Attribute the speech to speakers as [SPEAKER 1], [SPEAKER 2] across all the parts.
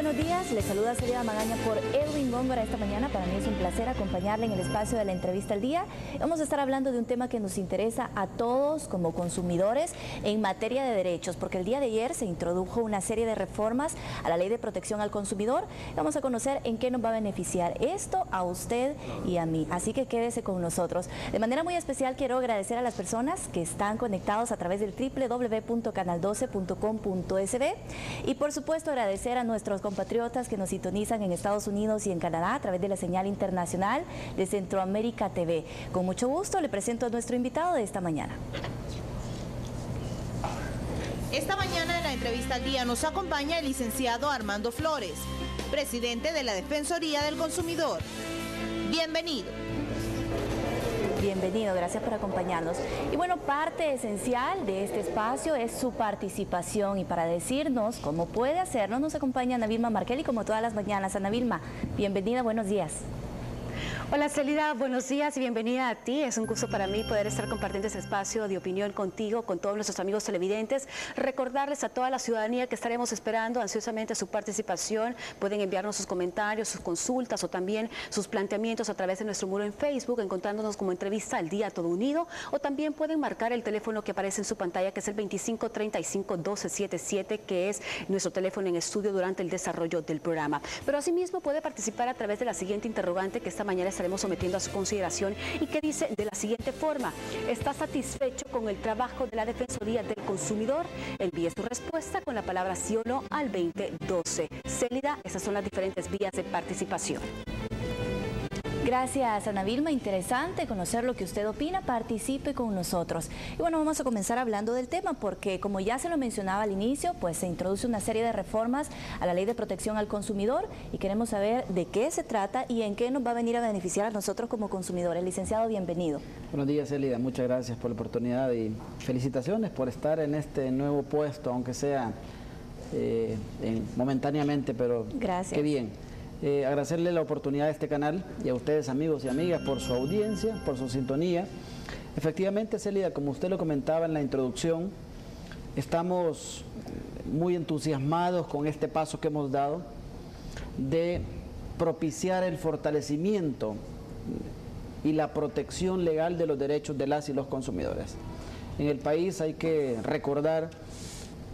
[SPEAKER 1] buenos días. Les saluda Celia Magaña por Edwin Góngora esta mañana. Para mí es un placer acompañarle en el espacio de la entrevista al día. Vamos a estar hablando de un tema que nos interesa a todos como consumidores en materia de derechos, porque el día de ayer se introdujo una serie de reformas a la Ley de Protección al Consumidor. Vamos a conocer en qué nos va a beneficiar esto a usted y a mí. Así que quédese con nosotros. De manera muy especial quiero agradecer a las personas que están conectados a través del www.canal12.com.sb y por supuesto agradecer a nuestros compatriotas que nos sintonizan en Estados Unidos y en Canadá a través de la señal internacional de Centroamérica TV. Con mucho gusto le presento a nuestro invitado de esta mañana.
[SPEAKER 2] Esta mañana en la entrevista al día nos acompaña el licenciado Armando Flores, presidente de la Defensoría del Consumidor. Bienvenido.
[SPEAKER 1] Bienvenido, gracias por acompañarnos. Y bueno, parte esencial de este espacio es su participación y para decirnos cómo puede hacerlo nos acompaña Ana Vilma Markelly como todas las mañanas. Ana Vilma, bienvenida, buenos días.
[SPEAKER 3] Hola Celida, buenos días y bienvenida a ti. Es un gusto para mí poder estar compartiendo este espacio de opinión contigo, con todos nuestros amigos televidentes. Recordarles a toda la ciudadanía que estaremos esperando ansiosamente su participación. Pueden enviarnos sus comentarios, sus consultas o también sus planteamientos a través de nuestro muro en Facebook, encontrándonos como Entrevista al Día Todo Unido, o también pueden marcar el teléfono que aparece en su pantalla, que es el 2535-1277, que es nuestro teléfono en estudio durante el desarrollo del programa. Pero asimismo puede participar a través de la siguiente interrogante que esta mañana estaremos sometiendo a su consideración y que dice de la siguiente forma: ¿está satisfecho con el trabajo de la Defensoría del Consumidor? Envíe su respuesta con la palabra sí o no al 2012. Célida, esas son las diferentes vías de participación.
[SPEAKER 1] Gracias, Ana Vilma. Interesante conocer lo que usted opina. Participe con nosotros. Y bueno, vamos a comenzar hablando del tema porque, como ya se lo mencionaba al inicio, pues se introduce una serie de reformas a la Ley de Protección al Consumidor y queremos saber de qué se trata y en qué nos va a venir a beneficiar a nosotros como consumidores. Licenciado, bienvenido.
[SPEAKER 4] Buenos días, Celida. Muchas gracias por la oportunidad y felicitaciones por estar en este nuevo puesto, aunque sea momentáneamente, pero
[SPEAKER 1] gracias.
[SPEAKER 4] Qué bien. Agradecerle la oportunidad de este canal y a ustedes, amigos y amigas, por su audiencia, por su sintonía. Efectivamente, Celida, como usted lo comentaba en la introducción, estamos muy entusiasmados con este paso que hemos dado de propiciar el fortalecimiento y la protección legal de los derechos de las y los consumidores. En el país hay que recordar,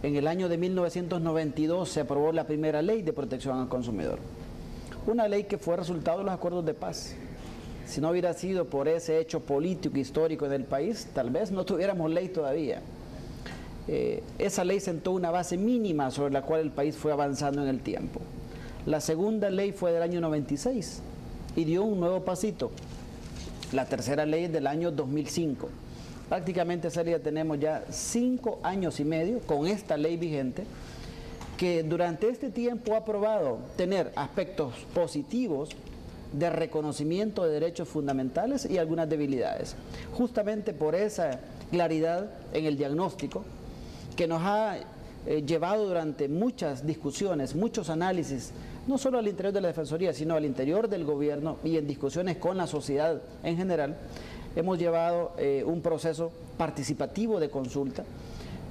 [SPEAKER 4] en el año de 1992 se aprobó la primera ley de protección al consumidor. Una ley que fue resultado de los acuerdos de paz. Si no hubiera sido por ese hecho político histórico en el país, tal vez no tuviéramos ley todavía. Esa ley sentó una base mínima sobre la cual el país fue avanzando en el tiempo. La segunda ley fue del año 96 y dio un nuevo pasito. La tercera ley es del año 2005. Prácticamente, Celia, tenemos ya 5 años y medio con esta ley vigente, que durante este tiempo ha probado tener aspectos positivos de reconocimiento de derechos fundamentales y algunas debilidades. Justamente por esa claridad en el diagnóstico que nos ha llevado durante muchas discusiones, muchos análisis, no solo al interior de la Defensoría, sino al interior del gobierno y en discusiones con la sociedad en general, hemos llevado un proceso participativo de consulta,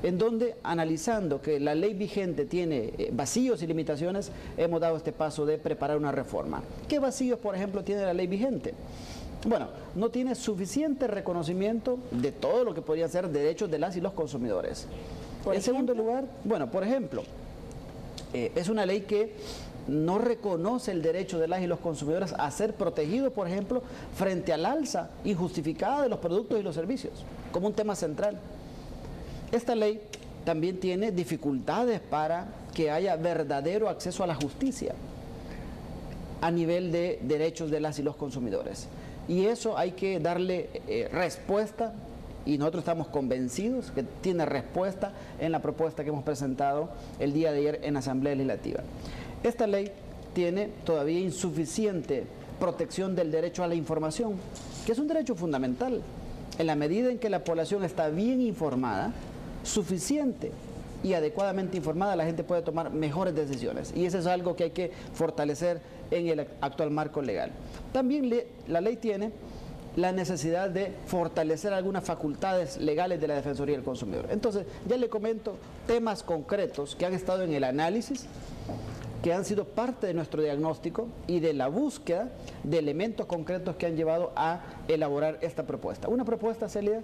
[SPEAKER 4] en donde, analizando que la ley vigente tiene vacíos y limitaciones, hemos dado este paso de preparar una reforma. ¿Qué vacíos, por ejemplo, tiene la ley vigente? Bueno, no tiene suficiente reconocimiento de todo lo que podría ser derechos de las y los consumidores. En segundo lugar, bueno, por ejemplo, es una ley que no reconoce el derecho de las y los consumidores a ser protegidos, por ejemplo, frente al alza injustificada de los productos y los servicios, como un tema central. Esta ley también tiene dificultades para que haya verdadero acceso a la justicia a nivel de derechos de las y los consumidores. Y eso hay que darle respuesta, y nosotros estamos convencidos que tiene respuesta en la propuesta que hemos presentado el día de ayer en la Asamblea Legislativa. Esta ley tiene todavía insuficiente protección del derecho a la información, que es un derecho fundamental. En la medida en que la población está bien informada, suficiente y adecuadamente informada, la gente puede tomar mejores decisiones, y eso es algo que hay que fortalecer en el actual marco legal. También la ley tiene la necesidad de fortalecer algunas facultades legales de la Defensoría del Consumidor. Entonces, ya le comento temas concretos que han estado en el análisis que han sido parte de nuestro diagnóstico y de la búsqueda de elementos concretos que han llevado a elaborar esta propuesta. Una propuesta, Celia,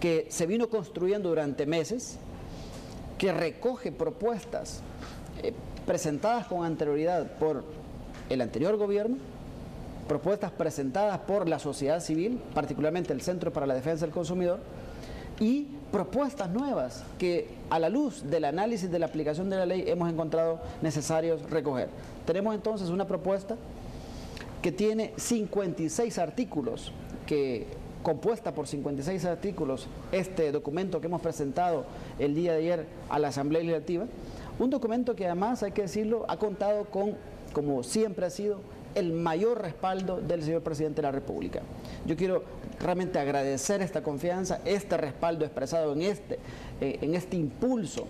[SPEAKER 4] que se vino construyendo durante meses, que recoge propuestas presentadas con anterioridad por el anterior gobierno, propuestas presentadas por la sociedad civil, particularmente el Centro para la Defensa del Consumidor, y propuestas nuevas que a la luz del análisis de la aplicación de la ley hemos encontrado necesarios recoger. Tenemos entonces una propuesta que tiene 56 artículos, compuesta por 56 artículos, este documento que hemos presentado el día de ayer a la Asamblea Legislativa, un documento que además, hay que decirlo, ha contado con, como siempre ha sido, el mayor respaldo del señor Presidente de la República. Yo quiero realmente agradecer esta confianza, este respaldo expresado en este impulso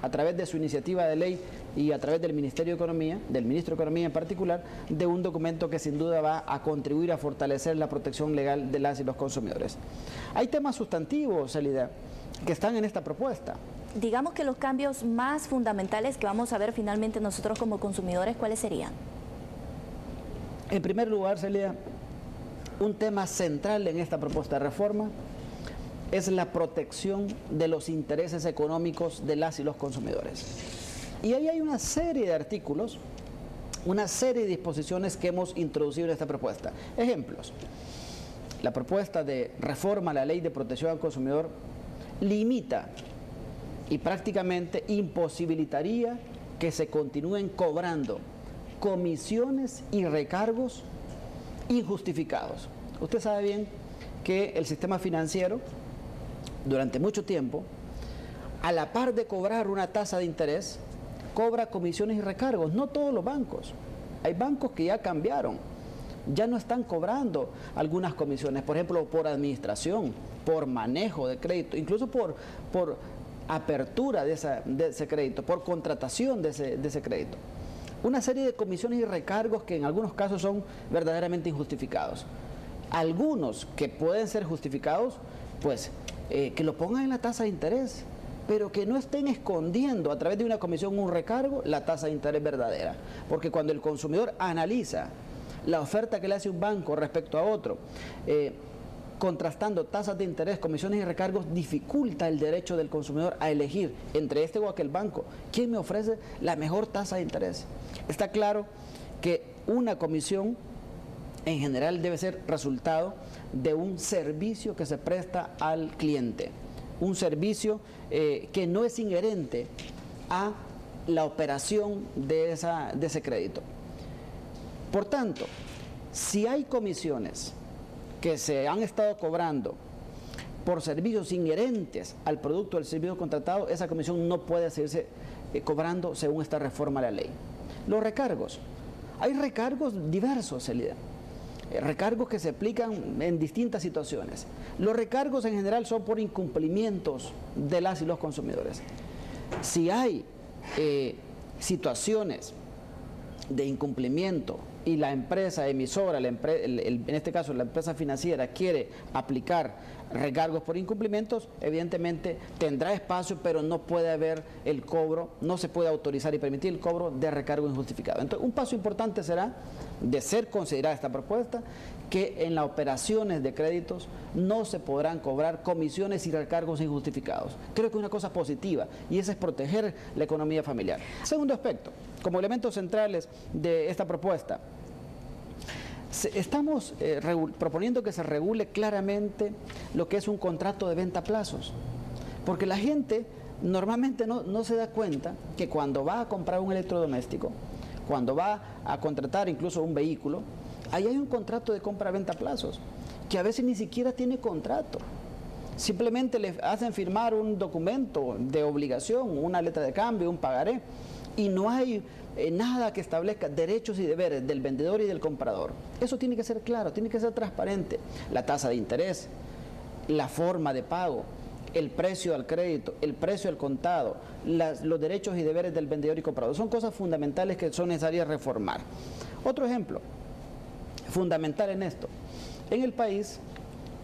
[SPEAKER 4] a través de su iniciativa de ley y a través del Ministerio de Economía, del Ministro de Economía en particular, de un documento que sin duda va a contribuir a fortalecer la protección legal de las y los consumidores. Hay temas sustantivos, Celida, que están en esta propuesta.
[SPEAKER 1] Digamos que los cambios más fundamentales que vamos a ver finalmente nosotros como consumidores, ¿cuáles serían?
[SPEAKER 4] En primer lugar, Celia, un tema central en esta propuesta de reforma es la protección de los intereses económicos de las y los consumidores. Y ahí hay una serie de artículos, una serie de disposiciones que hemos introducido en esta propuesta. Ejemplos: la propuesta de reforma a la Ley de Protección al Consumidor limita y prácticamente imposibilitaría que se continúen cobrando comisiones y recargos injustificados. Usted sabe bien que el sistema financiero durante mucho tiempo, a la par de cobrar una tasa de interés, cobra comisiones y recargos. No todos los bancos. Hay bancos que ya cambiaron, ya no están cobrando algunas comisiones, por ejemplo, por administración, por manejo de crédito, incluso por apertura de ese crédito, por contratación de ese crédito. Una serie de comisiones y recargos que en algunos casos son verdaderamente injustificados. Algunos que pueden ser justificados, pues que lo pongan en la tasa de interés, pero que no estén escondiendo a través de una comisión o un recargo la tasa de interés verdadera. Porque cuando el consumidor analiza la oferta que le hace un banco respecto a otro, contrastando tasas de interés, comisiones y recargos, dificulta el derecho del consumidor a elegir entre este o aquel banco quién me ofrece la mejor tasa de interés. Está claro que una comisión en general debe ser resultado de un servicio que se presta al cliente, un servicio que no es inherente a la operación de ese crédito. Por tanto, si hay comisiones que se han estado cobrando por servicios inherentes al producto del servicio contratado, esa comisión no puede seguirse cobrando según esta reforma a la ley. Los recargos. Hay recargos diversos, Celida. Recargos que se aplican en distintas situaciones. Los recargos en general son por incumplimientos de las y los consumidores. Si hay situaciones de incumplimiento y la empresa emisora, en este caso la empresa financiera, quiere aplicar recargos por incumplimientos, evidentemente tendrá espacio, pero no puede haber el cobro, no se puede autorizar y permitir el cobro de recargo injustificado. Entonces, un paso importante será, de ser considerada esta propuesta, que en las operaciones de créditos no se podrán cobrar comisiones y recargos injustificados. Creo que es una cosa positiva, y esa es proteger la economía familiar. Segundo aspecto, como elementos centrales de esta propuesta, estamos proponiendo que se regule claramente lo que es un contrato de venta a plazos, porque la gente normalmente no se da cuenta que cuando va a comprar un electrodoméstico, cuando va a contratar incluso un vehículo, ahí hay un contrato de compra-venta a plazos, que a veces ni siquiera tiene contrato. Simplemente le hacen firmar un documento de obligación, una letra de cambio, un pagaré, y no hay nada que establezca derechos y deberes del vendedor y del comprador. Eso tiene que ser claro, tiene que ser transparente. La tasa de interés, la forma de pago, el precio al crédito, el precio al contado, los derechos y deberes del vendedor y comprador. Son cosas fundamentales que son necesarias reformar. Otro ejemplo fundamental en esto. En el país,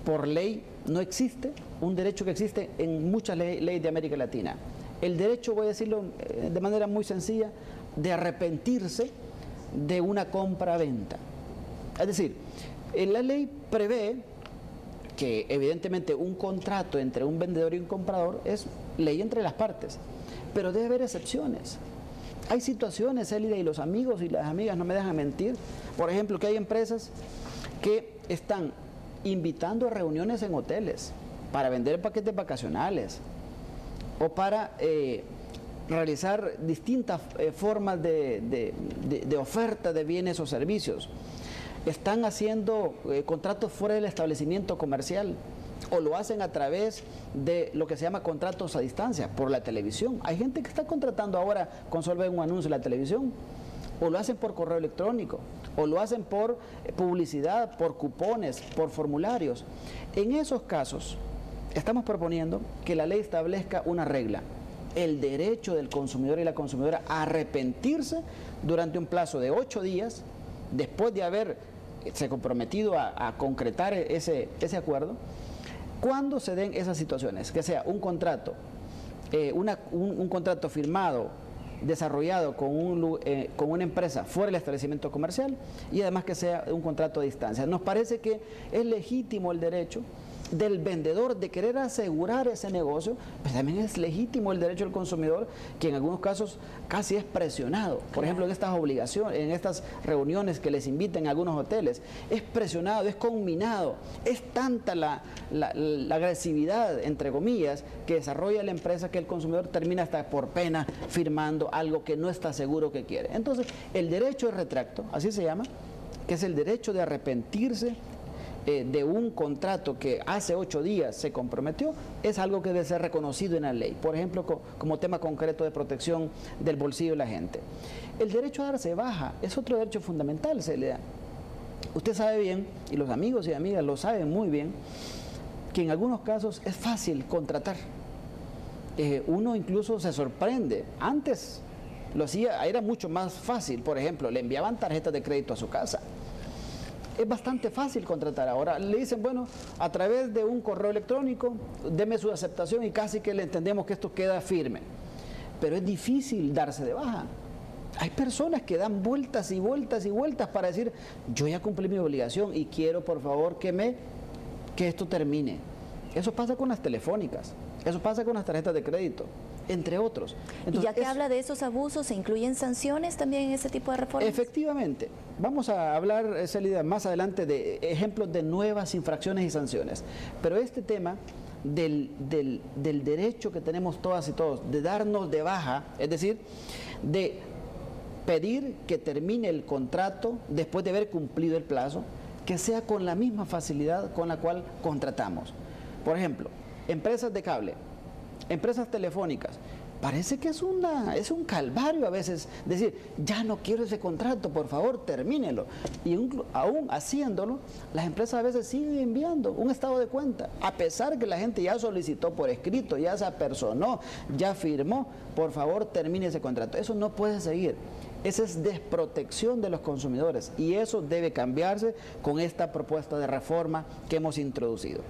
[SPEAKER 4] por ley, no existe un derecho que existe en muchas leyes de América Latina. El derecho, voy a decirlo de manera muy sencilla, de arrepentirse de una compra-venta. Es decir, la ley prevé que evidentemente un contrato entre un vendedor y un comprador es ley entre las partes, pero debe haber excepciones. Hay situaciones, Elida, y los amigos y las amigas no me dejan mentir, por ejemplo, que hay empresas que están invitando a reuniones en hoteles para vender paquetes vacacionales o para realizar distintas formas de oferta de bienes o servicios. Están haciendo contratos fuera del establecimiento comercial o lo hacen a través de lo que se llama contratos a distancia, por la televisión. Hay gente que está contratando ahora con solo ver un anuncio en la televisión, o lo hacen por correo electrónico, o lo hacen por publicidad, por cupones, por formularios. En esos casos, estamos proponiendo que la ley establezca una regla: el derecho del consumidor y la consumidora a arrepentirse durante un plazo de 8 días, después de haberse comprometido a concretar ese acuerdo, cuando se den esas situaciones, que sea un contrato, un contrato firmado, desarrollado con una empresa fuera del establecimiento comercial, y además que sea un contrato a distancia. Nos parece que es legítimo el derecho del vendedor de querer asegurar ese negocio, pero también es legítimo el derecho del consumidor, que en algunos casos casi es presionado. Por ejemplo, en estas obligaciones, en estas reuniones que les invitan a algunos hoteles, es presionado, es conminado, es tanta la agresividad, entre comillas, que desarrolla la empresa, que el consumidor termina hasta por pena firmando algo que no está seguro que quiere. Entonces, el derecho de retracto, así se llama, que es el derecho de arrepentirse de un contrato que hace 8 días se comprometió, es algo que debe ser reconocido en la ley, por ejemplo, como tema concreto de protección del bolsillo de la gente. El derecho a darse baja es otro derecho fundamental, se le da. Usted sabe bien, y los amigos y amigas lo saben muy bien, que en algunos casos es fácil contratar. Uno incluso se sorprende. Antes lo hacía, era mucho más fácil. Por ejemplo, le enviaban tarjetas de crédito a su casa. Es bastante fácil contratar. Ahora le dicen, bueno, a través de un correo electrónico, deme su aceptación, y casi que le entendemos que esto queda firme. Pero es difícil darse de baja. Hay personas que dan vueltas y vueltas y vueltas para decir, yo ya cumplí mi obligación y quiero, por favor, que esto termine. Eso pasa con las telefónicas, eso pasa con las tarjetas de crédito, entre otros. Entonces,
[SPEAKER 1] y ya que habla de esos abusos, ¿se incluyen sanciones también en ese tipo de reformas?
[SPEAKER 4] Efectivamente. Vamos a hablar, Celida, más adelante de ejemplos de nuevas infracciones y sanciones. Pero este tema del derecho que tenemos todas y todos de darnos de baja, es decir, de pedir que termine el contrato después de haber cumplido el plazo, que sea con la misma facilidad con la cual contratamos. Por ejemplo, empresas de cable, empresas telefónicas, parece que es un calvario a veces decir, ya no quiero ese contrato, por favor, termínelo. Y aún haciéndolo, las empresas a veces siguen enviando un estado de cuenta, a pesar que la gente ya solicitó por escrito, ya se apersonó, ya firmó, por favor, termine ese contrato. Eso no puede seguir. Esa es desprotección de los consumidores, y eso debe cambiarse con esta propuesta de reforma que hemos introducido.